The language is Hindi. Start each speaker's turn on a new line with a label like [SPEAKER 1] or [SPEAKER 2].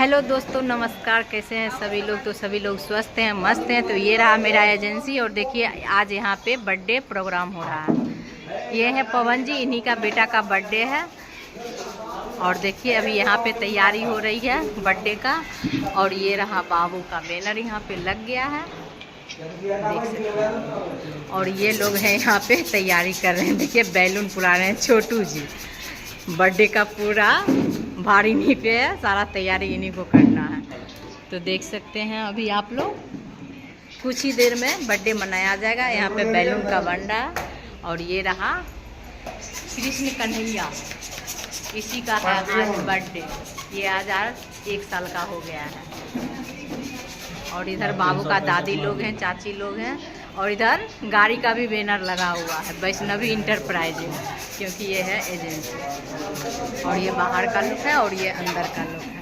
[SPEAKER 1] हेलो दोस्तों, नमस्कार। कैसे हैं सभी लोग? तो सभी लोग स्वस्थ हैं, मस्त हैं। तो ये रहा मेरा एजेंसी और देखिए आज यहाँ पे बर्थडे प्रोग्राम हो रहा है। ये है पवन जी, इन्हीं का बेटा का बर्थडे है। और देखिए अभी यहाँ पे तैयारी हो रही है बर्थडे का। और ये रहा बाबू का बैनर यहाँ पे लग गया है, देख सकते हैं। और ये लोग हैं यहाँ पे तैयारी कर रहे हैं। देखिए बैलून फुला रहे हैं छोटू जी। बर्थडे का पूरा भारी इन्हीं पे है, सारा तैयारी इन्हीं को करना है। तो देख सकते हैं अभी आप लोग, कुछ ही देर में बर्थडे मनाया जाएगा। यहाँ पे बैलून का बन रहा है। और ये रहा कृष्ण कन्हैया, इसी का है आज बर्थडे। ये आज 1 साल का हो गया है। और इधर बाबू का दादी लोग हैं, चाची लोग हैं। और इधर गाड़ी का भी बैनर लगा हुआ है, वैष्णवी इंटरप्राइजेज, क्योंकि ये है एजेंसी। और ये बाहर का लुक है और ये अंदर का लुक है।